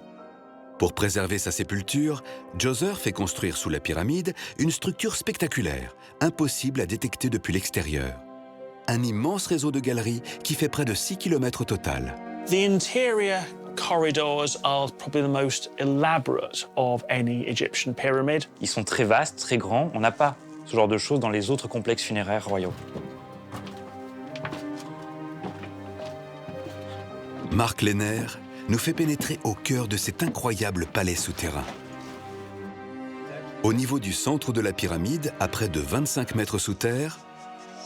Pour préserver sa sépulture, Djoser fait construire sous la pyramide une structure spectaculaire, impossible à détecter depuis l'extérieur. Un immense réseau de galeries qui fait près de 6 km au total. The interior corridors are probably the most elaborate of any Egyptian pyramid. Ils sont très vastes, très grands. On n'a pas ce genre de choses dans les autres complexes funéraires royaux. Mark Lehner nous fait pénétrer au cœur de cet incroyable palais souterrain. Au niveau du centre de la pyramide, à près de 25 mètres sous terre,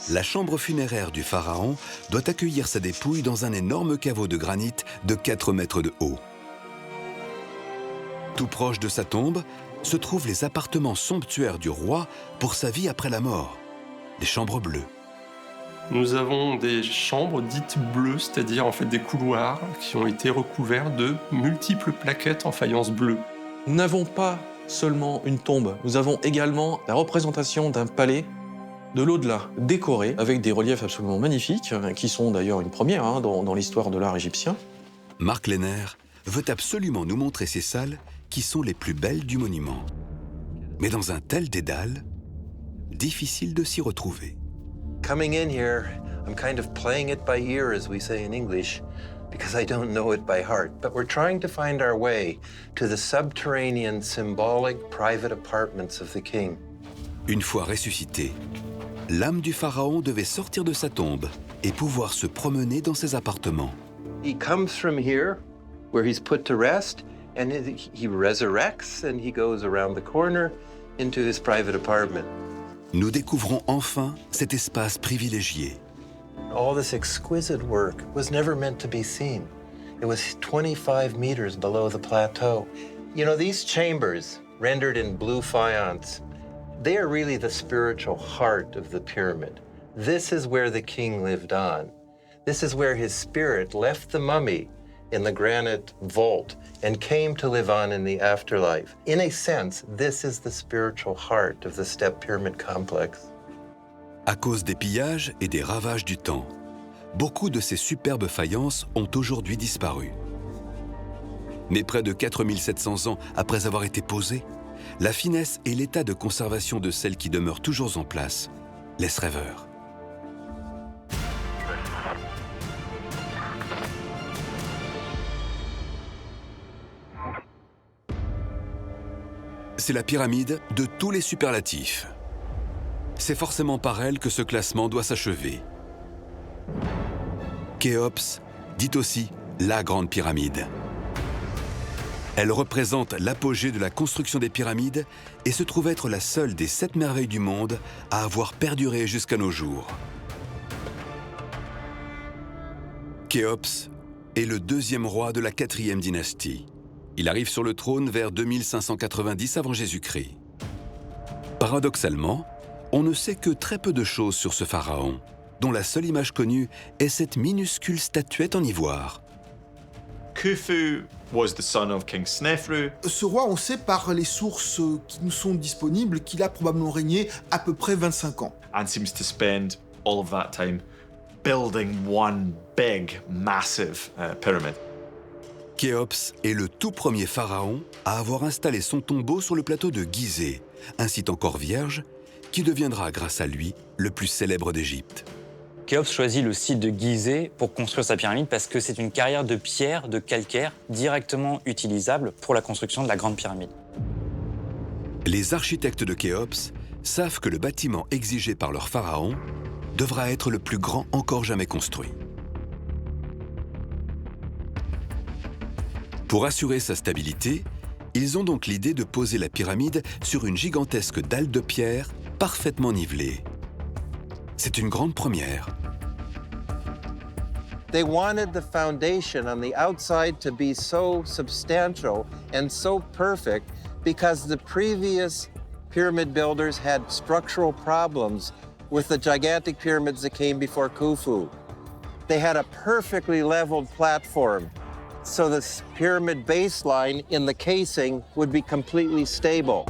la chambre funéraire du pharaon doit accueillir sa dépouille dans un énorme caveau de granit de 4 mètres de haut. Tout proche de sa tombe se trouvent les appartements somptuaires du roi pour sa vie après la mort, des chambres bleues. Nous avons des chambres dites bleues, c'est-à-dire en fait des couloirs qui ont été recouverts de multiples plaquettes en faïence bleue. Nous n'avons pas seulement une tombe, nous avons également la représentation d'un palais de l'au-delà, décoré avec des reliefs absolument magnifiques, qui sont d'ailleurs une première dans l'histoire de l'art égyptien. Mark Lehner veut absolument nous montrer ces salles qui sont les plus belles du monument. Mais dans un tel dédale, difficile de s'y retrouver. Coming in here, I'm kind of playing it by ear, as we say in English, because I don't know it by heart. But we're trying to find our way to the subterranean, symbolic, private apartments of the king. Une fois ressuscité, l'âme du pharaon devait sortir de sa tombe et pouvoir se promener dans ses appartements. He comes from here, where he's put to rest, and he resurrects, and he goes around the corner into his private apartment. Nous découvrons enfin cet espace privilégié. All this exquisite work was never meant to be seen. It was 25 meters below the plateau. You know, these chambers, rendered in blue faience, they are really the spiritual heart of the pyramid. This is where the king lived on. This is where his spirit left the mummy in the granite vault and came to live on in the afterlife. In a sense, this is the spiritual heart of the Step Pyramid complex. À cause des pillages et des ravages du temps, beaucoup de ces superbes faïences ont aujourd'hui disparu. Mais près de 4700 ans après avoir été posées, la finesse et l'état de conservation de celles qui demeurent toujours en place laissent rêveur. C'est la pyramide de tous les superlatifs. C'est forcément par elle que ce classement doit s'achever. Khéops dit aussi la Grande Pyramide. Elle représente l'apogée de la construction des pyramides et se trouve être la seule des 7 merveilles du monde à avoir perduré jusqu'à nos jours. Khéops est le 2e roi de la 4e dynastie. Il arrive sur le trône vers 2590 avant Jésus-Christ. Paradoxalement, on ne sait que très peu de choses sur ce pharaon, dont la seule image connue est cette minuscule statuette en ivoire. Khufu was the son of King Snefru. Ce roi, on sait par les sources qui nous sont disponibles qu'il a probablement régné à peu près 25 ans. And seems to spend all of that time building one big, massive pyramid. Khéops est le tout premier pharaon à avoir installé son tombeau sur le plateau de Gizeh, un site encore vierge qui deviendra, grâce à lui, le plus célèbre d'Égypte. Khéops choisit le site de Gizeh pour construire sa pyramide parce que c'est une carrière de pierre, de calcaire, directement utilisable pour la construction de la Grande Pyramide. Les architectes de Khéops savent que le bâtiment exigé par leur pharaon devra être le plus grand encore jamais construit. Pour assurer sa stabilité, ils ont donc l'idée de poser la pyramide sur une gigantesque dalle de pierre parfaitement nivelée. C'est une grande première. They wanted the foundation on the outside to be so substantial and so perfect because the previous pyramid builders had structural problems with the gigantic pyramids that came before Khufu. They had a perfectly leveled platform, so the pyramid baseline in the casing would be completely stable.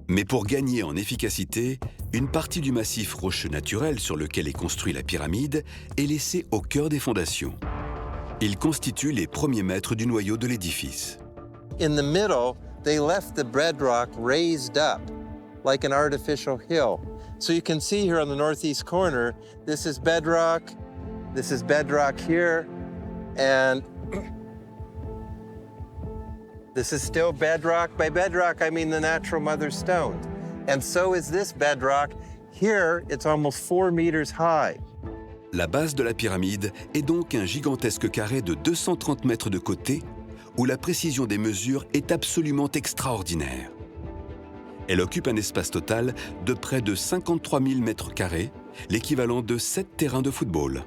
Mais pour gagner en efficacité, une partie du massif rocheux naturel sur lequel est construite la pyramide est laissée au cœur des fondations. Il constitue les premiers mètres du noyau de l'édifice. In the middle, they left the bedrock raised up like an artificial hill. So you can see here on the northeast corner, this is bedrock here, and this is still bedrock. By bedrock, I mean the natural mother stone. And so is this bedrock. Here, it's almost 4 meters high. La base de la pyramide est donc un gigantesque carré de 230 mètres de côté, où la précision des mesures est absolument extraordinaire. Elle occupe un espace total de près de 53 000 mètres carrés, l'équivalent de 7 terrains de football.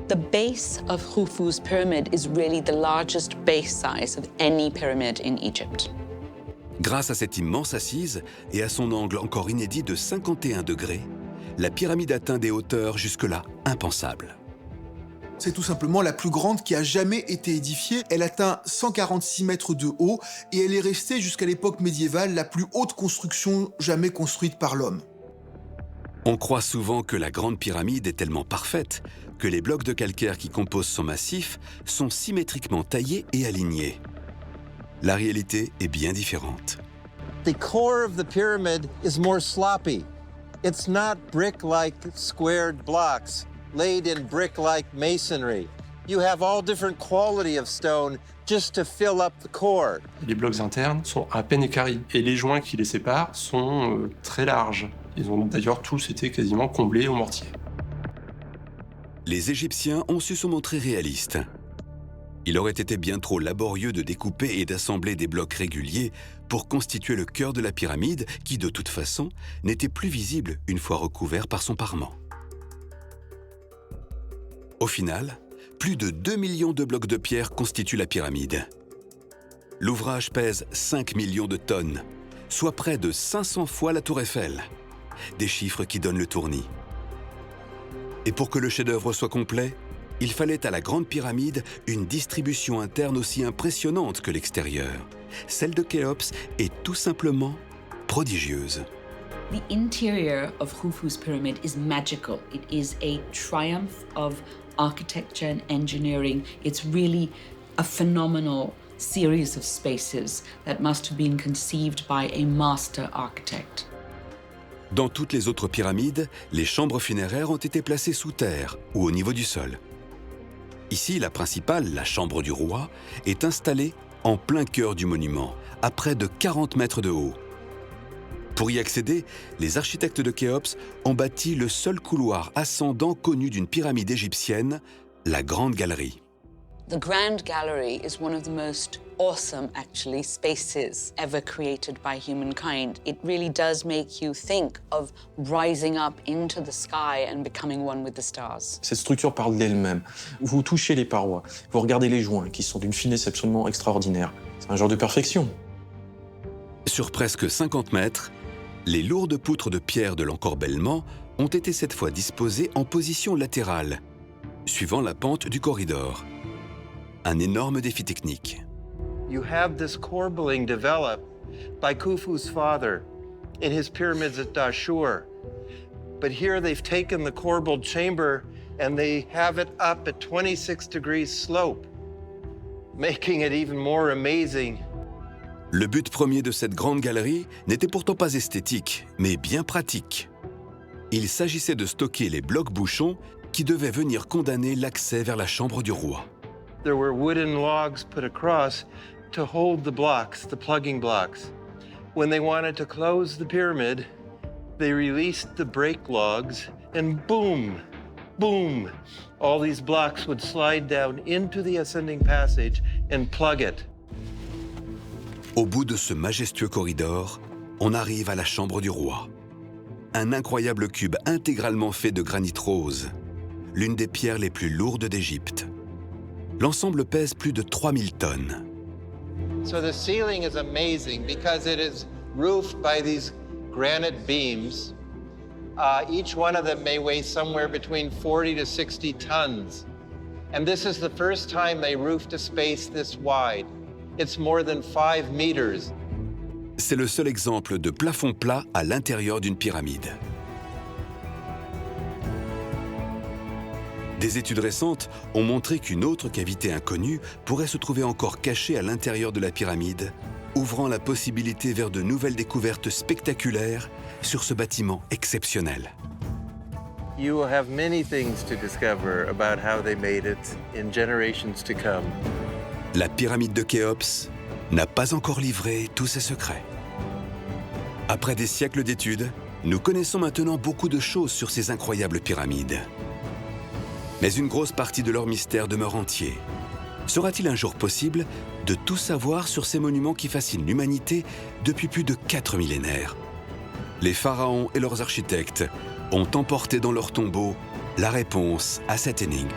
The base of Khufu's pyramid is really the largest base size of any pyramid in Egypt. Grâce à cette immense assise et à son angle encore inédit de 51 degrés, la pyramide atteint des hauteurs jusque-là impensables. C'est tout simplement la plus grande qui a jamais été édifiée. Elle atteint 146 mètres de haut et elle est restée jusqu'à l'époque médiévale la plus haute construction jamais construite par l'homme. On croit souvent que la Grande Pyramide est tellement parfaite que les blocs de calcaire qui composent son massif sont symétriquement taillés et alignés. La réalité est bien différente. The core of the pyramid is more sloppy. It's not brick-like squared blocks laid in brick-like masonry. You have all different quality of stone just to fill up the core. Les blocs internes sont à peine équarris et les joints qui les séparent sont très larges. Ils ont d'ailleurs tous été quasiment comblés au mortier. Les Égyptiens ont su se montrer réalistes. Il aurait été bien trop laborieux de découper et d'assembler des blocs réguliers pour constituer le cœur de la pyramide qui, de toute façon, n'était plus visible une fois recouvert par son parement. Au final, plus de 2 millions de blocs de pierre constituent la pyramide. L'ouvrage pèse 5 millions de tonnes, soit près de 500 fois la Tour Eiffel. Des chiffres qui donnent le tournis. Et pour que le chef-d'œuvre soit complet, il fallait à la Grande Pyramide une distribution interne aussi impressionnante que l'extérieur. Celle de Khéops est tout simplement prodigieuse. The interior of Khufu's pyramid is magical. It is a triumph of architecture and engineering. It's really a phenomenal series of spaces that must have been conceived by a master architect. Dans toutes les autres pyramides, les chambres funéraires ont été placées sous terre ou au niveau du sol. Ici, la principale, la chambre du roi, est installée en plein cœur du monument, à près de 40 mètres de haut. Pour y accéder, les architectes de Khéops ont bâti le seul couloir ascendant connu d'une pyramide égyptienne, la Grande Galerie. The Grand Gallery is one of the most awesome, actually, spaces ever created by humankind. It really does make you think of rising up into the sky and becoming one with the stars. Cette structure parle d'elle-même. Vous touchez les parois, vous regardez les joints qui sont d'une finesse absolument extraordinaire. C'est un genre de perfection. Sur presque 50 mètres, les lourdes poutres de pierre de l'encorbellement ont été cette fois disposées en position latérale, suivant la pente du corridor. Un énorme défi technique. You have this corbelling developed by Khufu's father in his pyramids at Dashur. But here they've taken the corbelled chamber and they have it up at 26 degrees slope, making it even more amazing. Le but premier de cette grande galerie n'était pourtant pas esthétique, mais bien pratique. Il s'agissait de stocker les blocs bouchons qui devaient venir condamner l'accès vers la chambre du roi. There were wooden logs put across to hold the blocks, the plugging blocks. When they wanted to close the pyramid, they released the brake logs and boom, boom, all these blocks would slide down into the ascending passage and plug it. Au bout de ce majestueux corridor, on arrive à la chambre du roi. Un incroyable cube intégralement fait de granit rose, l'une des pierres les plus lourdes d'Égypte. L'ensemble pèse plus de 3000 tonnes. So the ceiling is amazing because it is roofed by these granite beams. Each one of them may weigh somewhere between 40 to 60 tons. And this is the first time they roofed a space this wide. It's more than 5 meters. C'est le seul exemple de plafond plat à l'intérieur d'une pyramide. Des études récentes ont montré qu'une autre cavité inconnue pourrait se trouver encore cachée à l'intérieur de la pyramide, ouvrant la possibilité vers de nouvelles découvertes spectaculaires sur ce bâtiment exceptionnel. You will have many things to discover about how they made it in generations to come. La pyramide de Khéops n'a pas encore livré tous ses secrets. Après des siècles d'études, nous connaissons maintenant beaucoup de choses sur ces incroyables pyramides. Mais une grosse partie de leur mystère demeure entier. Sera-t-il un jour possible de tout savoir sur ces monuments qui fascinent l'humanité depuis plus de 4 millénaires? Les pharaons et leurs architectes ont emporté dans leurs tombeaux la réponse à cette énigme.